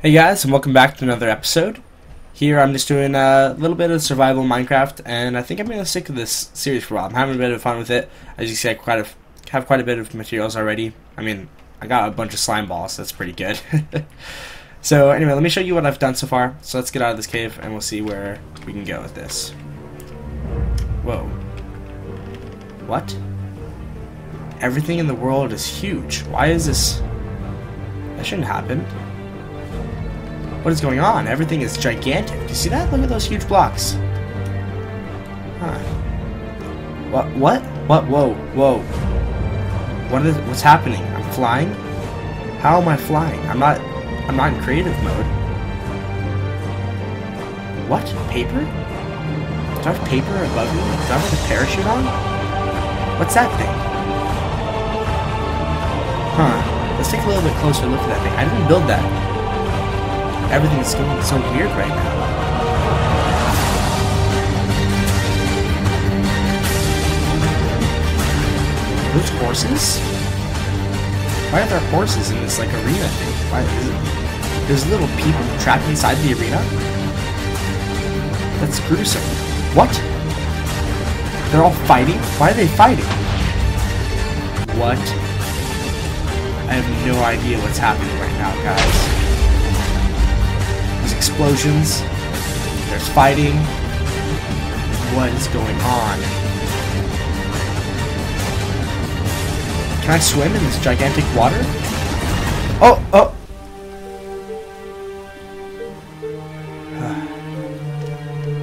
Hey guys, and welcome back to another episode. Here I'm just doing a little bit of survival Minecraft, and I think I'm going to stick to this series for a while. I'm having a bit of fun with it. As you see, I have quite a bit of materials already. I mean, I got a bunch of slime balls, that's pretty good. So anyway, let me show you what I've done so far. So let's get out of this cave, and we'll see where we can go with this. Whoa. What? Everything in the world is huge. Why is this? That shouldn't happen. What is going on? Everything is gigantic. Do you see that? Look at those huge blocks. Huh. What? Whoa, whoa. What's happening? I'm flying? How am I flying? I'm not in creative mode. What? Paper? Do I have paper above me? Do I have a parachute on? What's that thing? Huh. Let's take a little bit closer look at that thing. I didn't build that. Everything's going so weird right now. Those horses? Why are there horses in this like arena thing? Why is it? There's little people trapped inside the arena? That's gruesome. What? They're all fighting? Why are they fighting? What? I have no idea what's happening right now, guys. Explosions. There's fighting. What is going on? Can I swim in this gigantic water? Oh!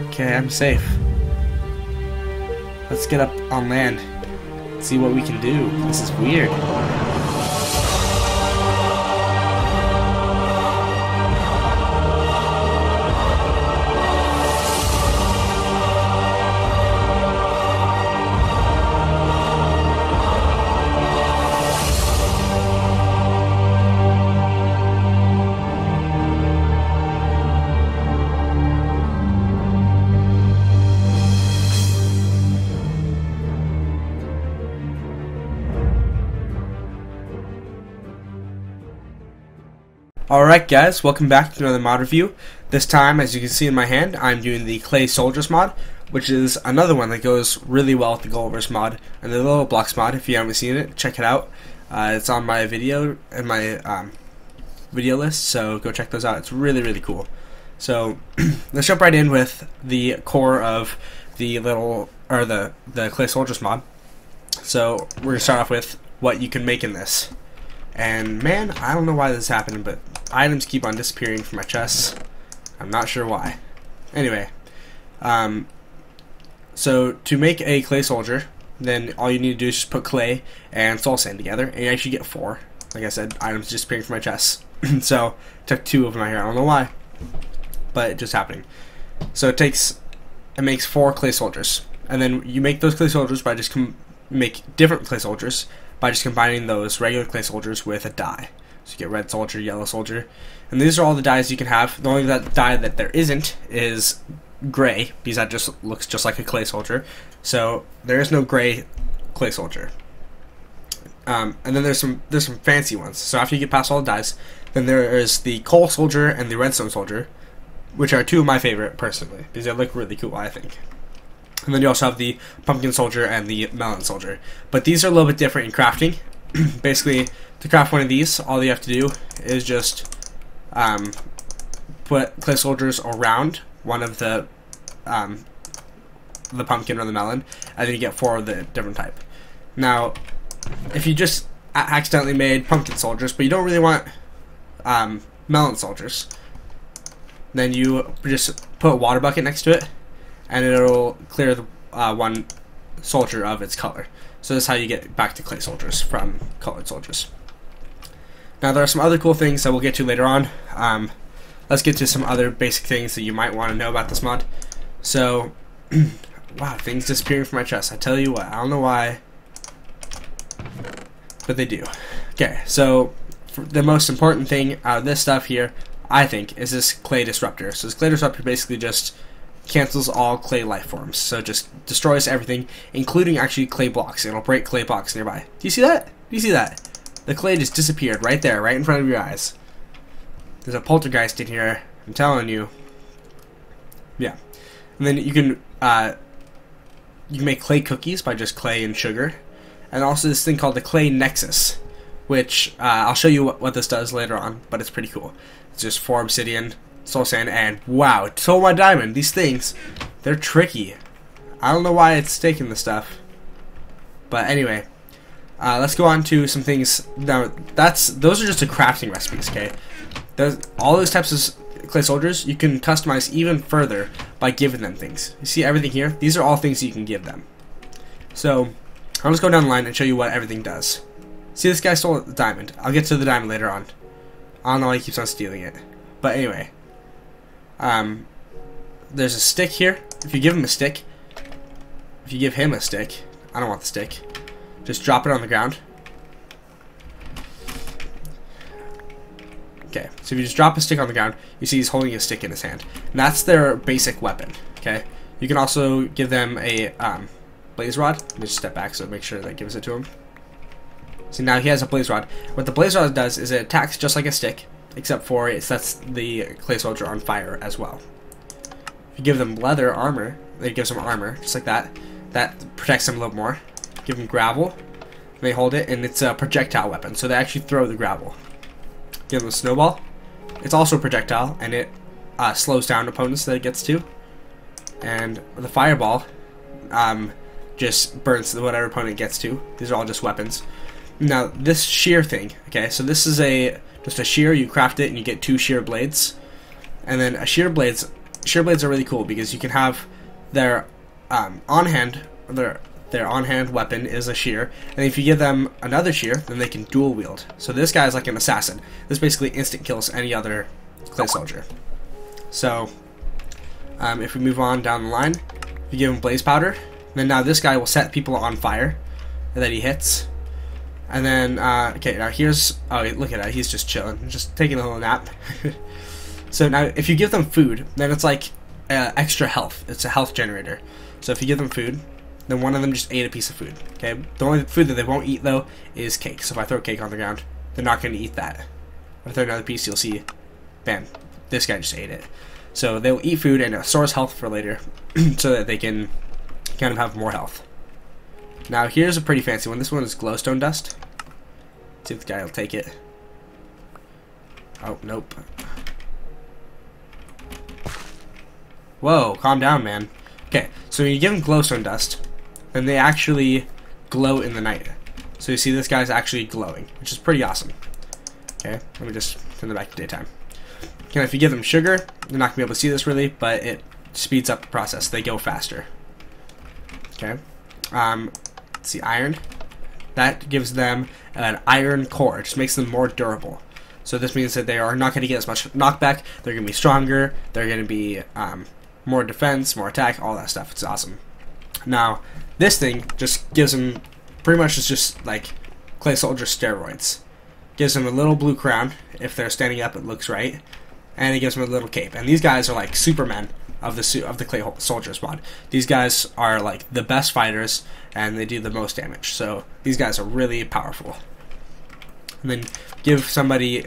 Okay, I'm safe. Let's get up on land. See what we can do. This is weird. Alright guys, welcome back to another mod review. This time, as you can see in my hand, I'm doing the Clay Soldiers mod, which is another one that goes really well with the Gullivers mod and the Little Blocks mod. If you haven't seen it, check it out. It's on my video and my video list, so go check those out. It's really cool. So let's jump right in with the core of the the Clay Soldiers mod. So we're gonna start off with what you can make in this. And man, I don't know why this is happening, but items keep on disappearing from my chests. I'm not sure why. Anyway, so to make a clay soldier, then all you need to do is just put clay and soul sand together, and you actually get 4. Like I said, items disappearing from my chests. So took 2 of them out here. I don't know why, but it's just happening. So it makes 4 clay soldiers, and then you make those clay soldiers by just make different clay soldiers by just combining those regular clay soldiers with a dye. So you get red soldier, yellow soldier, and these are all the dyes you can have. The only dye that there isn't is gray, because that just looks just like a clay soldier. So there is no gray clay soldier. And then there's some fancy ones. So after you get past all the dyes, then there is the coal soldier and the redstone soldier, which are 2 of my favorite personally, because they look really cool, I think. And then you also have the pumpkin soldier and the melon soldier. But these are a little bit different in crafting. Basically, to craft one of these, all you have to do is just put clay soldiers around one of the pumpkin or the melon, and then you get 4 of the different type. Now, if you just accidentally made pumpkin soldiers, but you don't really want melon soldiers, then you just put a water bucket next to it, and it'll clear the one soldier of its color. So that's how you get back to clay soldiers from colored soldiers. Now there are some other cool things that we'll get to later on. Let's get to some other basic things that you might want to know about this mod. So, wow, things disappearing from my chest. I tell you what, I don't know why, but they do. Okay, so the most important thing out of this stuff here, I think, is this clay disruptor. So this clay disruptor basically just cancels all clay life forms, so it just destroys everything, including actually clay blocks. It'll break clay blocks nearby. Do you see that? Do you see that? The clay just disappeared right there, right in front of your eyes. There's a poltergeist in here. I'm telling you. Yeah. And then you can make clay cookies by just clay and sugar. And also this thing called the Clay Nexus, which I'll show you what this does later on, but it's pretty cool. It's just 4 obsidian, soul sand, and wow, it stole my diamond. These things, they're tricky. I don't know why it's taking this stuff. But anyway, let's go on to some things. Now, those are just the crafting recipes, okay? All those types of clay soldiers, you can customize even further by giving them things. You see everything here? These are all things you can give them. So, I'll just go down the line and show you what everything does. See, this guy stole the diamond. I'll get to the diamond later on. I don't know why he keeps on stealing it. But anyway. There's a stick here. If you give him a stick, I don't want the stick. Just drop it on the ground. Okay, so if you just drop a stick on the ground, you see he's holding a stick in his hand. And that's their basic weapon, okay? You can also give them a blaze rod. Let me just step back so make sure that gives it to him. See, now he has a blaze rod. What the blaze rod does is it attacks just like a stick, except for it sets the clay soldier on fire as well. If you give them leather armor, it gives them armor, just like that. That protects them a little more. Give them gravel, they hold it, and it's a projectile weapon, so they actually throw the gravel. Give them a snowball. It's also a projectile, and it slows down opponents that it gets to. And the fireball just burns whatever opponent it gets to. These are all just weapons. Now, this shear thing, okay, so this is just a shear. You craft it, and you get 2 shear blades. And then shear blades are really cool because you can have their on-hand weapon is a shear, and if you give them another shear, then they can dual wield. So this guy is like an assassin. This basically instant kills any other clay soldier. So if we move on down the line, if you give him blaze powder, then now this guy will set people on fire that he hits. And then okay, now here's, oh, look at that, he's just chilling, just taking a little nap. So now if you give them food, then it's like extra health. It's a health generator. So if you give them food, then one of them just ate a piece of food. Okay, the only food that they won't eat though is cake. So if I throw cake on the ground, they're not going to eat that. If I throw another piece, you'll see, bam, this guy just ate it. So they'll eat food and it stores health for later, so that they can kind of have more health. Now here's a pretty fancy one. This one is glowstone dust. See if the guy will take it. Oh, nope. Whoa, calm down, man. Okay, so when you give them glowstone dust, then they actually glow in the night. So you see this guy's actually glowing, which is pretty awesome. Okay, let me just turn it back to daytime. Okay, if you give them sugar, they're not going to be able to see this really, but it speeds up the process. They go faster. Okay, let's see, iron. That gives them an iron core. It just makes them more durable. So this means that they are not going to get as much knockback. They're going to be stronger. They're going to be more defense, more attack, all that stuff. It's awesome. Now, this thing just gives them, pretty much it's just like clay soldier steroids. Gives them a little blue crown. If they're standing up, it looks right. And it gives them a little cape. And these guys are like Supermen of the clay soldiers mod. These guys are like the best fighters, and they do the most damage. So these guys are really powerful. And then give somebody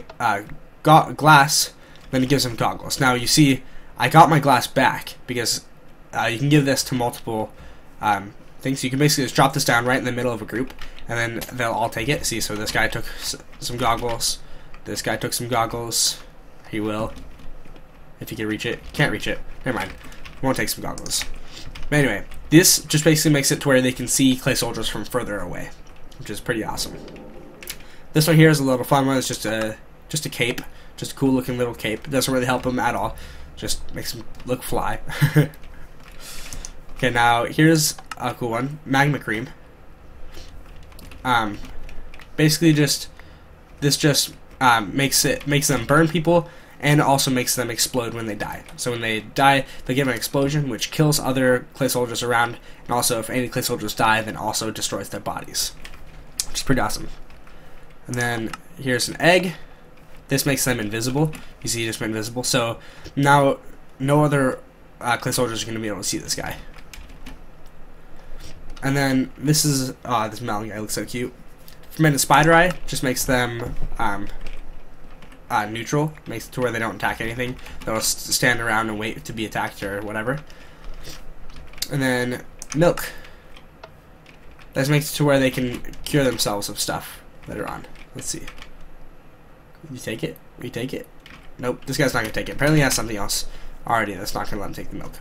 glass, then it gives them goggles. Now you see, I got my glass back because you can give this to multiple things. So you can basically just drop this down right in the middle of a group, and then they'll all take it. See, so this guy took some goggles. This guy took some goggles. He will, if he can reach it. Can't reach it. Never mind. Won't take some goggles. But anyway, this just basically makes it to where they can see clay soldiers from further away, which is pretty awesome. This one here is a little fun one. It's just a cape, just a cool looking little cape. It doesn't really help them at all. Just makes them look fly. Okay, now here's a cool one, magma cream. Basically, this makes them burn people, and also makes them explode when they die. So when they die, they give an explosion which kills other clay soldiers around, and also if any clay soldiers die, then also destroys their bodies, which is pretty awesome. And then here's an egg. This makes them invisible. You see, he just went invisible. So now no other clay soldiers are going to be able to see this guy. And then this is this melon guy looks so cute. Fermented spider eye just makes them neutral, makes it to where they don't attack anything. They'll stand around and wait to be attacked or whatever. And then milk. This makes it to where they can cure themselves of stuff later on. Let's see. You take it? We take it? Nope, this guy's not going to take it. Apparently he has something else already that's not going to let him take the milk.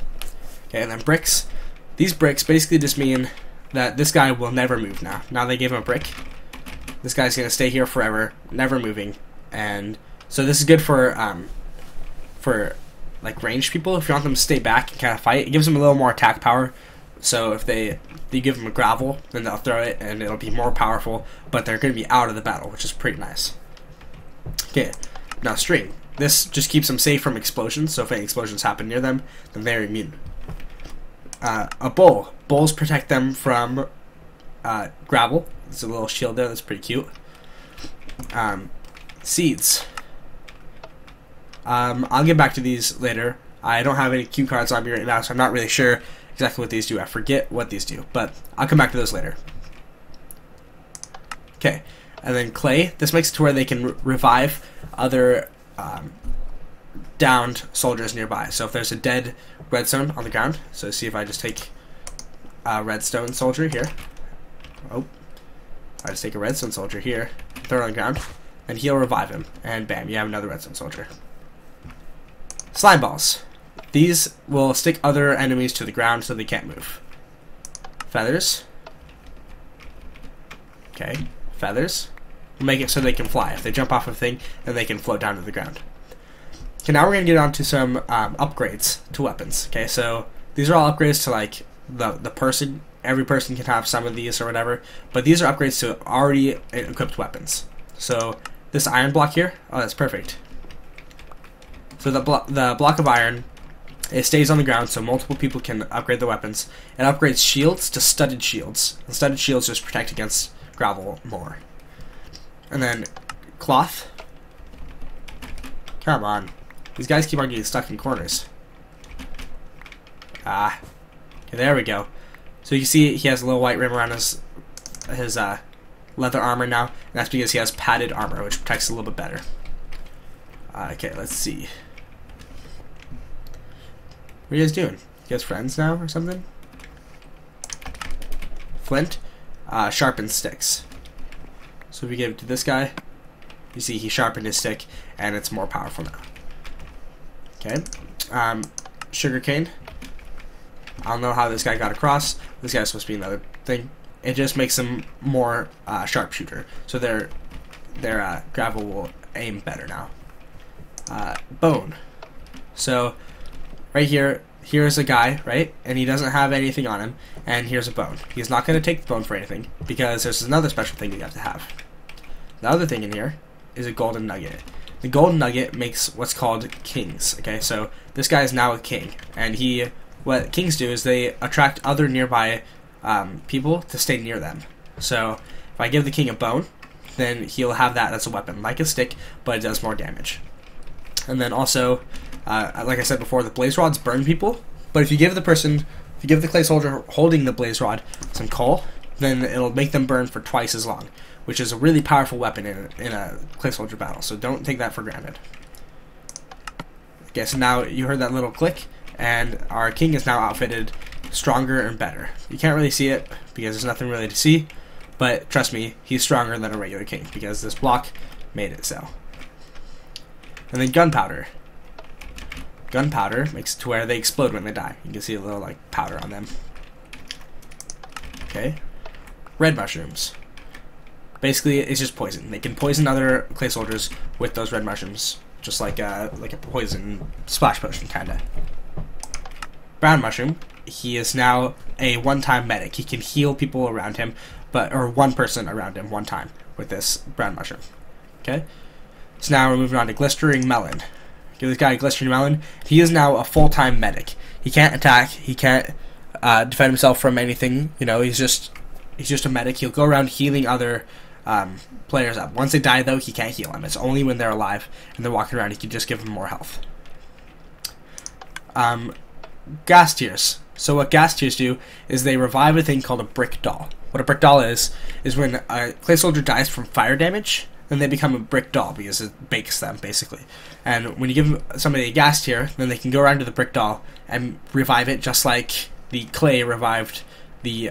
Okay, and then bricks. These bricks basically just mean that this guy will never move now. Now they gave him a brick. This guy's going to stay here forever, never moving. And so this is good for like ranged people. If you want them to stay back and kind of fight, it gives them a little more attack power. So if you give them a gravel, then they'll throw it and it'll be more powerful, but they're going to be out of the battle, which is pretty nice. Okay, now string. This just keeps them safe from explosions, so if any explosions happen near them, then they're immune. A bowl. Bowls protect them from gravel. There's a little shield there that's pretty cute. Seeds. I'll get back to these later. I don't have any cue cards on me right now, so I'm not really sure exactly what these do. I forget what these do, but I'll come back to those later. Okay, and then clay. This makes it to where they can revive other downed soldiers nearby. So if there's a dead redstone on the ground, so see if I just take a redstone soldier here. Oh, I just take a redstone soldier here, throw it on the ground, and he'll revive him, and bam, you have another redstone soldier. Slime balls. These will stick other enemies to the ground so they can't move. Feathers. Okay, feathers. We'll make it so they can fly. If they jump off of a thing, then they can float down to the ground. Okay, now we're going to get on to some upgrades to weapons. Okay, so these are all upgrades to like the person. Every person can have some of these or whatever, but these are upgrades to already equipped weapons. So this iron block here, oh, that's perfect. So the block of iron, it stays on the ground so multiple people can upgrade the weapons. It upgrades shields to studded shields. And studded shields just protect against gravel more. And then cloth. Come on. These guys keep on getting stuck in corners. Ah. Okay, there we go. So you see he has a little white rim around his leather armor now. And that's because he has padded armor, which protects a little bit better. Okay, let's see. What are you guys doing? You guys friends now or something? Flint. Sharpened sticks. So if we give it to this guy, you see he sharpened his stick and it's more powerful now. Okay. Sugarcane. I don't know how this guy got across. This guy's supposed to be another thing. It just makes them more sharpshooter. So their gravel will aim better now. Bone. So right here, here's a guy, right? And he doesn't have anything on him. And here's a bone. He's not going to take the bone for anything because there's another special thing you have to have. The other thing in here is a golden nugget. The golden nugget makes what's called kings. Okay, so this guy is now a king, and what kings do is they attract other nearby people to stay near them. So if I give the king a bone, then he'll have that as a weapon, like a stick, but it does more damage. And then also, like I said before, the blaze rods burn people. But if you give the clay soldier holding the blaze rod some coal, then it'll make them burn for twice as long, which is a really powerful weapon in a clay soldier battle. So don't take that for granted. Okay, so now you heard that little click, and our king is now outfitted stronger and better. You can't really see it because there's nothing really to see, but trust me, he's stronger than a regular king because this block made it so. And then gunpowder. Gunpowder makes it to where they explode when they die. You can see a little like powder on them. Okay. Red mushrooms. Basically, it's just poison. They can poison other clay soldiers with those red mushrooms, just like a poison splash potion, kinda. Brown mushroom. He is now a one-time medic. He can heal people around him, or one person around him one time with this brown mushroom. Okay. So now we're moving on to glistering melon. Give this guy a glistering melon. He is now a full-time medic. He can't attack. He can't defend himself from anything. You know, he's just a medic. He'll go around healing other players up. Once they die, though, he can't heal them. It's only when they're alive and they're walking around he can just give them more health. Gas tears. So what gas tears do is they revive a thing called a brick doll. What a brick doll is when a clay soldier dies from fire damage, then they become a brick doll because it bakes them, basically. And when you give somebody a gas tier, then they can go around to the brick doll and revive it, just like the clay revived the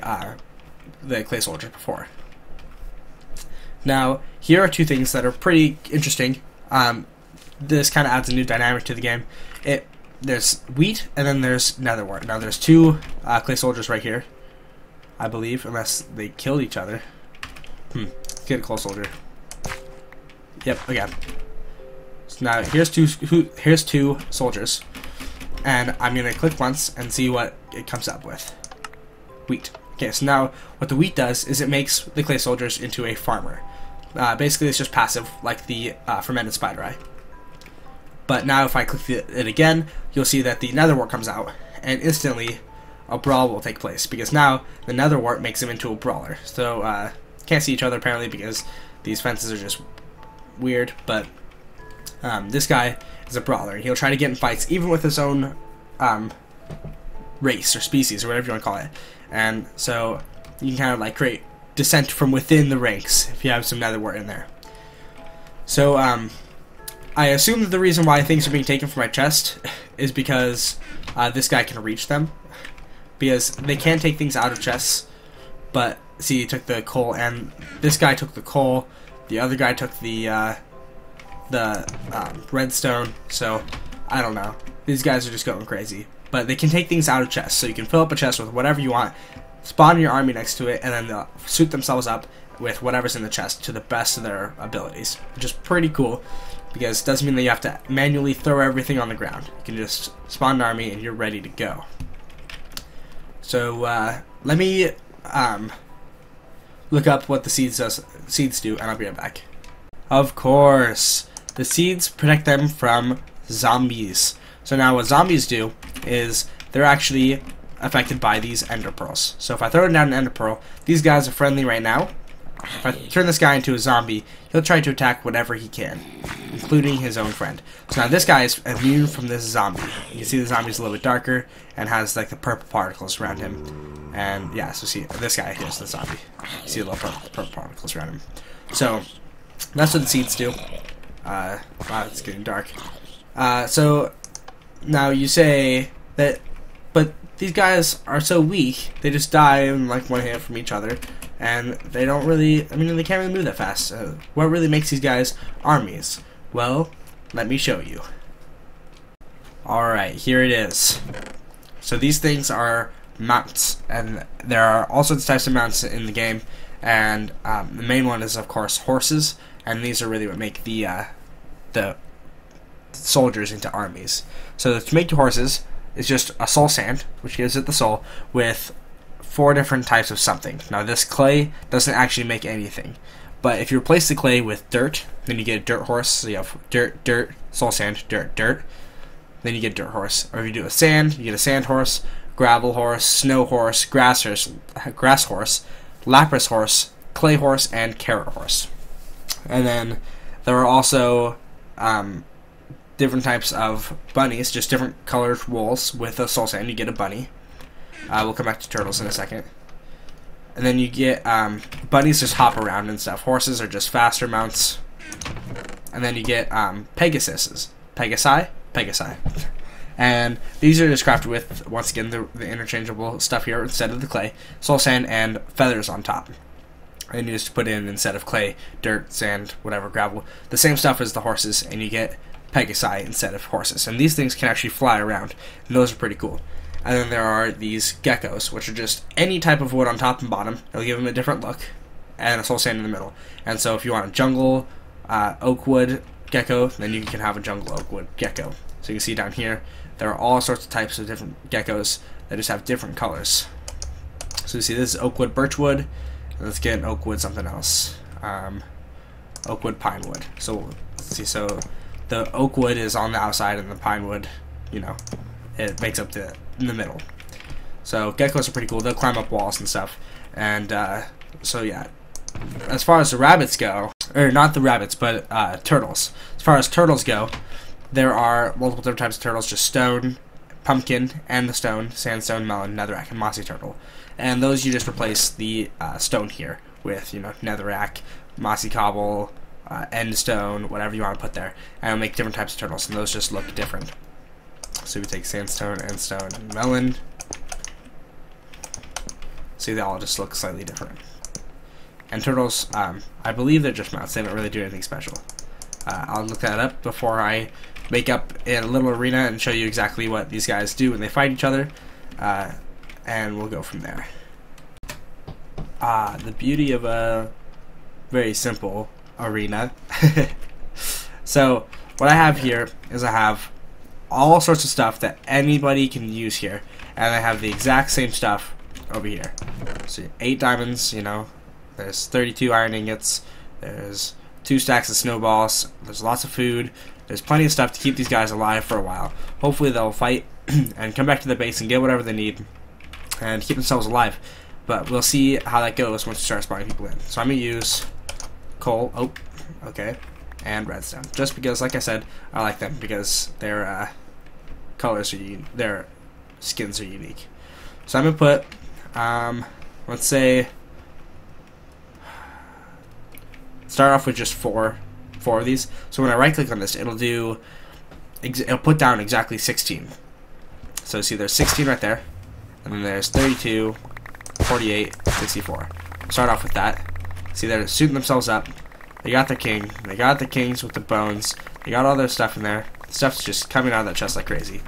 clay soldier before. Now, here are two things that are pretty interesting. This kind of adds a new dynamic to the game. There's wheat, and then there's netherwort. Now, there's two clay soldiers right here, I believe, unless they killed each other. Let's get a clay soldier. Yep, again. So now, here's two soldiers. And I'm going to click once and see what it comes up with. Wheat. Okay, so now what the wheat does is it makes the clay soldiers into a farmer. Basically, it's just passive, like the fermented spider eye. But now if I click it again, you'll see that the netherwort comes out, and instantly a brawl will take place, because now the netherwort makes him into a brawler. So, can't see each other apparently because these fences are just weird, but this guy is a brawler. He'll try to get in fights even with his own race or species or whatever you want to call it. And so you can kind of like create dissent from within the ranks if you have some netherwort in there. So I assume that the reason why things are being taken from my chest is because this guy can reach them, because they can take things out of chests. But see, he took the coal, and this guy took the coal. The other guy took the redstone. So I don't know. These guys are just going crazy. But they can take things out of chests, so you can fill up a chest with whatever you want, spawn your army next to it, and then they'll suit themselves up with whatever's in the chest to the best of their abilities, which is pretty cool, because it doesn't mean that you have to manually throw everything on the ground. You can just spawn an army and you're ready to go. So let me look up what the seeds do, and I'll be right back. Of course, the seeds protect them from zombies. So now what zombies do is they're actually affected by these ender pearls. So if I throw down an ender pearl, these guys are friendly right now. If I turn this guy into a zombie, he'll try to attack whatever he can, including his own friend. So now this guy is immune from this zombie. You can see the zombie's a little bit darker and has like the purple particles around him. And yeah, so see, this guy here's the zombie. You see the little purple particles around him. So that's what the seeds do. Wow, it's getting dark. So now you say that, but these guys are so weak, they just die in like one hit from each other, and they don't really, I mean, they can't really move that fast. What really makes these guys armies? Well, let me show you. Alright, here it is. So these things are mounts, and there are all sorts of types of mounts in the game, and the main one is, of course, horses, and these are really what make the soldiers into armies. So to make your horses is just a soul sand, which gives it the soul, with 4 different types of something. Now this clay doesn't actually make anything, but if you replace the clay with dirt, then you get a dirt horse. So you have dirt, dirt, soul sand, dirt, dirt. Then you get dirt horse. Or if you do a sand, you get a sand horse, gravel horse, snow horse, grass horse, lapis horse, clay horse, and carrot horse. And then there are also different types of bunnies, just different colored wools with a soul sand. You get a bunny. We'll come back to turtles in a second. And then you get bunnies just hop around and stuff. Horses are just faster mounts. And then you get Pegasi. And these are just crafted with, once again, the interchangeable stuff here instead of the clay, soul sand, and feathers on top. And you just put in, instead of clay, dirt, sand, whatever, gravel, the same stuff as the horses, and you get Pegasi instead of horses. And these things can actually fly around, and those are pretty cool. And then there are these geckos, which are just any type of wood on top and bottom. It'll give them a different look, and a soul sand in the middle. And so if you want a jungle oak wood gecko, then you can have a jungle oak wood gecko. So you can see down here, there are all sorts of types of different geckos that just have different colors. So you see this is oak wood birchwood. Let's get an oak wood something else. Oak wood pine wood. So let's see, so the oak wood is on the outside and the pine wood, you know, it makes up in the middle. So geckos are pretty cool. They'll climb up walls and stuff. And so yeah, as far as the rabbits go, or not the rabbits, but turtles. As far as turtles go, there are multiple different types of turtles, just stone, pumpkin, and the stone, sandstone, melon, netherrack, and mossy turtle. And those you just replace the stone here with, you know, netherrack, mossy cobble, end stone, whatever you want to put there, and it'll make different types of turtles, and those just look different. So we take sandstone, end stone, and melon. See, they all just look slightly different. And turtles, I believe they're just mounts. They don't really do anything special. I'll look that up before I make up in a little arena and show you exactly what these guys do when they fight each other, and we'll go from there. The beauty of a very simple arena. So what I have here is I have all sorts of stuff that anybody can use here, and I have the exact same stuff over here. So 8 diamonds, you know, there's 32 iron ingots, there's 2 stacks of snowballs, there's lots of food, there's plenty of stuff to keep these guys alive for a while. Hopefully they'll fight and come back to the base and get whatever they need and keep themselves alive. But we'll see how that goes once we start spawning people in. So I'm going to use coal, and redstone. Just because, like I said, I like them because their colors are their skins are unique. So I'm going to put, let's say, start off with just four of these. So when I right click on this, it'll put down exactly 16. So see, there's 16 right there, and then there's 32, 48, 64. Start off with that. See, they're suiting themselves up. They got their king. They got the kings with the bones. They got all their stuff in there. Stuff's just coming out of that chest like crazy.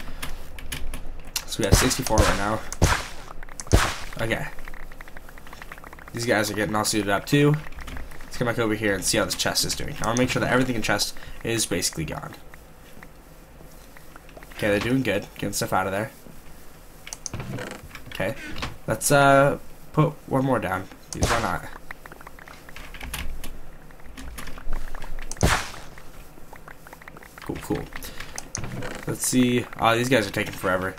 So we have 64 right now. Okay. These guys are getting all suited up too. Let's come back over here and see how this chest is doing. I want to make sure that everything in chest is basically gone. Okay, they're doing good. Getting stuff out of there. Okay. Let's put one more down. Because why not? Cool. Let's see. Oh, these guys are taking forever.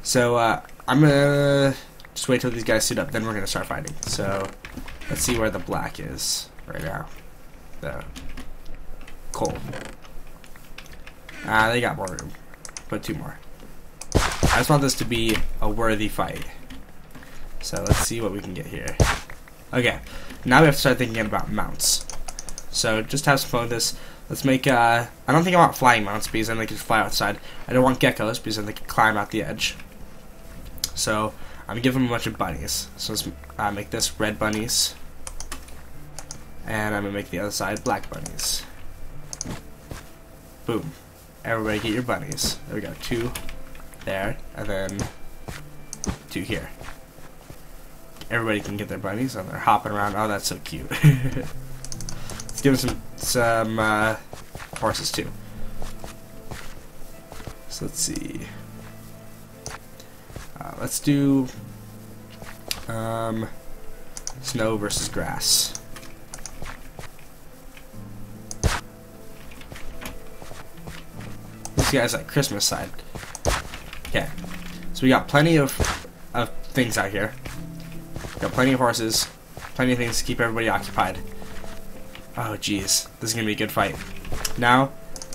So, I'm gonna just wait till these guys suit up, then we're gonna start fighting. So, let's see where the black is right now. The coal. They got more room. Put 2 more. I just want this to be a worthy fight. So, let's see what we can get here. Okay, now we have to start thinking about mounts. So, just have some fun with this. Let's make, I don't think I want flying mounts because then they can fly outside. I don't want geckos because then they can climb out the edge. So, I'm giving them a bunch of bunnies. So let's make this red bunnies. And I'm going to make the other side black bunnies. Boom. Everybody get your bunnies. There we go. 2 there, and then 2 here. Everybody can get their bunnies, and they're hopping around. Oh, that's so cute. Let's give them some horses too. So let's see. Let's do snow versus grass. This guy's like Christmas side. Okay, so we got plenty of things out here. Got plenty of horses, plenty of things to keep everybody occupied. Oh jeez, this is gonna be a good fight. Now,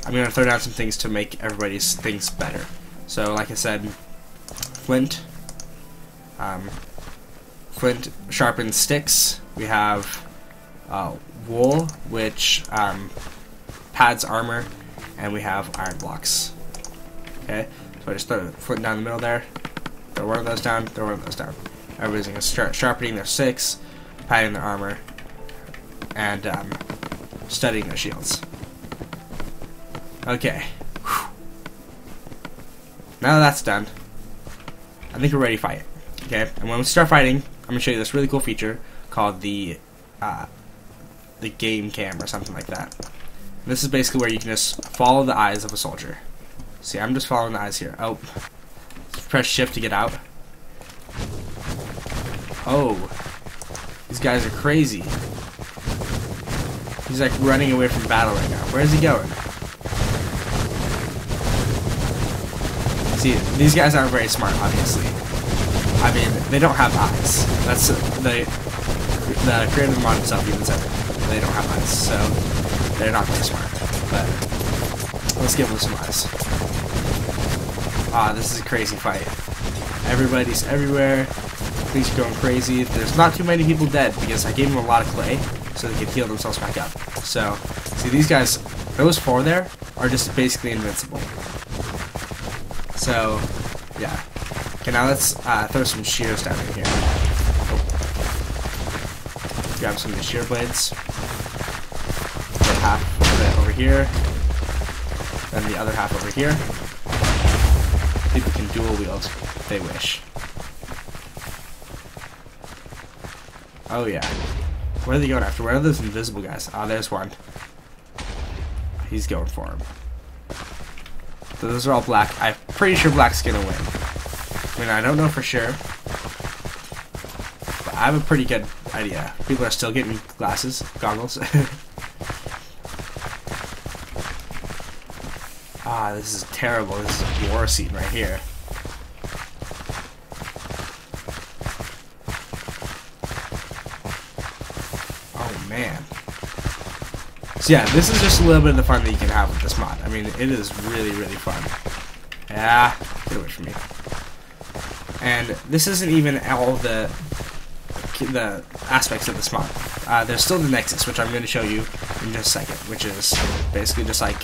I'm gonna throw down some things to make everybody's things better. So, like I said, flint sharpens sticks. We have wool, which pads armor, and we have iron blocks. Okay, so I just throw flint down the middle there. Throw one of those down. Throw one of those down. Everybody's gonna start sharpening their sticks, padding their armor, and studying their shields. Okay. Whew. Now that that's done, I think we're ready to fight. Okay, and when we start fighting, I'm gonna show you this really cool feature called the game cam or something like that. And this is basically where you can just follow the eyes of a soldier. See, I'm just following the eyes here. Oh, press shift to get out. Oh, these guys are crazy. He's like running away from battle right now. Where is he going? See, these guys aren't very smart, obviously. I mean, they don't have eyes. That's the creator mod himself even said they don't have eyes, so they're not very smart. But let's give them some eyes. Ah, this is a crazy fight. Everybody's everywhere. Things are going crazy. There's not too many people dead because I gave them a lot of clay. so they can heal themselves back up. So, see these guys, those 4 there are just basically invincible. So, yeah. Okay, now let's throw some shears down in here. Oh. Grab some of the shear blades. Put half of it over here. Then the other half over here. People can dual wield if they wish. Oh yeah. Where are they going after? Where are those invisible guys? Ah, there's one. He's going for him. So those are all black. I'm pretty sure black's gonna win. I mean, I don't know for sure, but I have a pretty good idea. People are still getting glasses, goggles. Ah, this is terrible. This is a war scene right here. Oh man. So yeah, this is just a little bit of the fun that you can have with this mod. I mean, it is really, really fun. Yeah, get away from me. And this isn't even all the aspects of this mod. There's still the Nexus, which I'm going to show you in just a second, which is basically just like,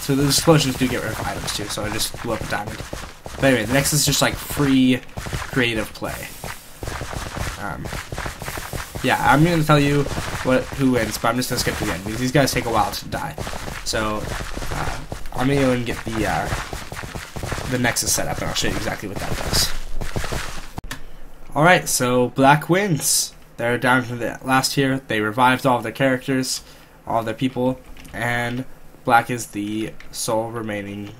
so the explosions do get rid of items too, so I just blew up a diamond. But anyway, the Nexus is just like free creative play. Yeah, I'm going to tell you who wins, but I'm just going to skip to the end, because these guys take a while to die. So, I'm going to go and get the Nexus set up, and I'll show you exactly what that does. Alright, so black wins. They're down to the last tier. They revived all of their characters, all of their people, and black is the sole remaining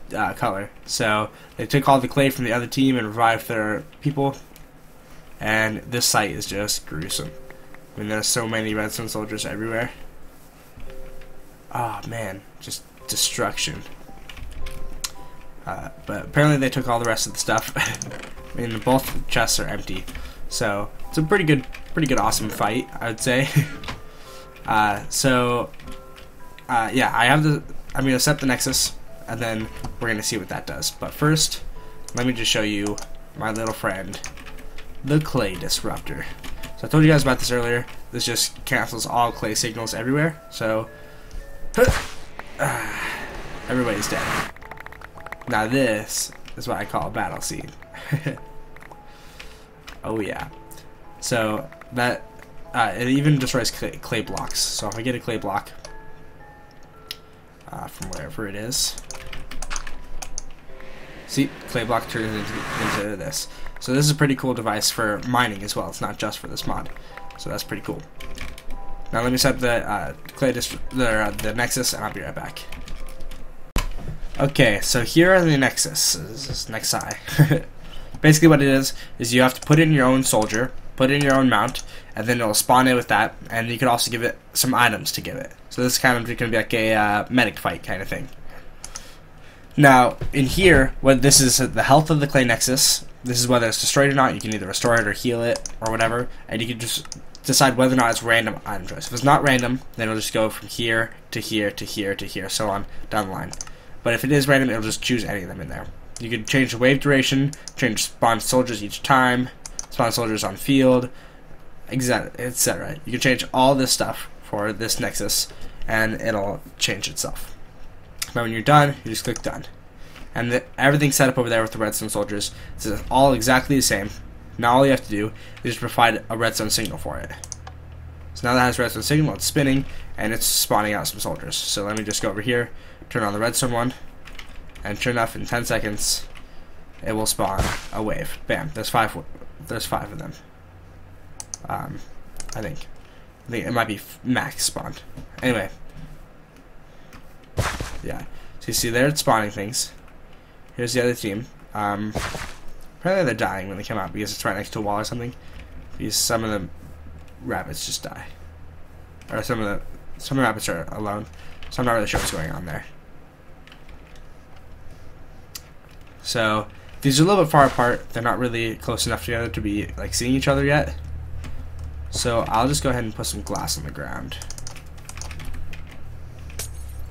color. So they took all the clay from the other team and revived their people, and this site is just gruesome. I mean, there's so many redstone soldiers everywhere. Oh man, just destruction. But apparently they took all the rest of the stuff. I mean, both chests are empty, so it's a pretty good, awesome fight, I would say. Yeah, I'm gonna set the Nexus, and then we're gonna see what that does. But first, let me just show you my little friend, the Clay Disruptor. So I told you guys about this earlier. This just cancels all clay signals everywhere. So everybody's dead. Now this is what I call a battle scene. Oh yeah. So that it even destroys clay blocks. So if I get a clay block from wherever it is, see, clay block turns into this. So this is a pretty cool device for mining as well. It's not just for this mod. So that's pretty cool. Now let me set the the Nexus, and I'll be right back. Okay, so here are the Nexus. This is Nexi. Basically what it is you have to put in your own soldier, put in your own mount, and then it'll spawn in with that, and you can also give it some items to give it. So this is kind of going to be like a medic fight kind of thing. Now, in here, this is the health of the Clay Nexus. This is whether it's destroyed or not. You can either restore it or heal it or whatever, and you can just decide whether or not it's random item choice. If it's not random, then it'll just go from here to here to here to here, so on down the line. But if it is random, it'll just choose any of them in there. You can change the wave duration, change spawn soldiers each time, spawn soldiers on field, etc. You can change all this stuff for this Nexus, and it'll change itself. But when you're done, you just click done. And everything's set up over there with the redstone soldiers. It's all exactly the same. Now all you have to do is just provide a redstone signal for it. So now that it has redstone signal, it's spinning, and it's spawning out some soldiers. So let me just go over here, turn on the redstone one, and sure enough, in 10 seconds, it will spawn a wave. Bam! There's five of them. I think it might be max spawned. Anyway, yeah. So you see there, it's spawning things. Here's the other team. Apparently they're dying when they come out because it's right next to a wall or something. Because some of the rabbits just die, or some rabbits are alone. So I'm not really sure what's going on there. So these are a little bit far apart. They're not really close enough together to be like seeing each other yet. So I'll just go ahead and put some glass on the ground.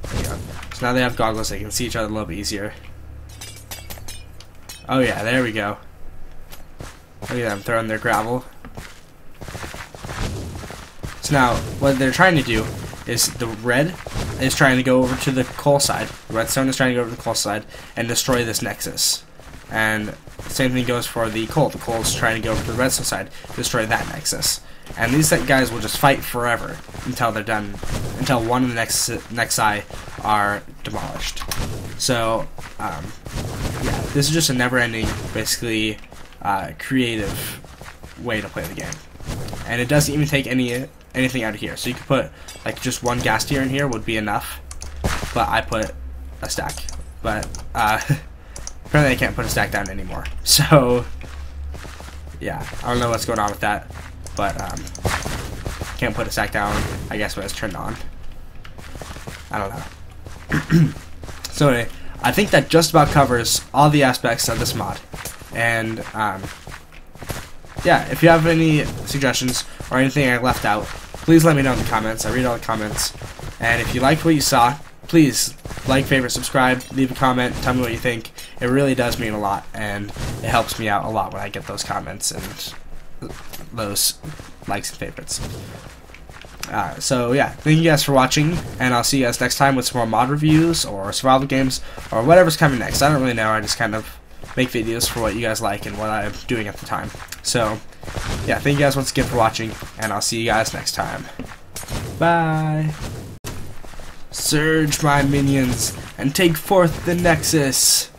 There you go. So now they have goggles. They can see each other a little bit easier. Oh yeah, there we go. Look at them throwing their gravel. So now, what they're trying to do is the red is trying to go over to the coal side. The redstone is trying to go over to the coal side and destroy this nexus. And the same thing goes for the coal. The coal is trying to go over to the redstone side, destroy that nexus. And these guys will just fight forever until they're done, until one of the nexi are demolished. So, yeah, this is just a never-ending, basically, creative way to play the game. And it doesn't even take anything out of here. So you could put, like, just one gas tier in here would be enough. But I put a stack. But, apparently I can't put a stack down anymore. So, yeah, I don't know what's going on with that. But, can't put a stack down, I guess, when it's turned on. I don't know. So anyway, I think that just about covers all the aspects of this mod. And, yeah, if you have any suggestions or anything I left out, please let me know in the comments. I read all the comments. And if you liked what you saw, please like, favorite, subscribe, leave a comment, tell me what you think. It really does mean a lot, and it helps me out a lot when I get those comments and those likes and favorites. So yeah, thank you guys for watching, and I'll see you guys next time with some more mod reviews or survival games or whatever's coming next. I don't really know. I just kind of make videos for what you guys like and what I'm doing at the time. So yeah, thank you guys once again for watching, and I'll see you guys next time. Bye. Surge, my minions, and take forth the Nexus.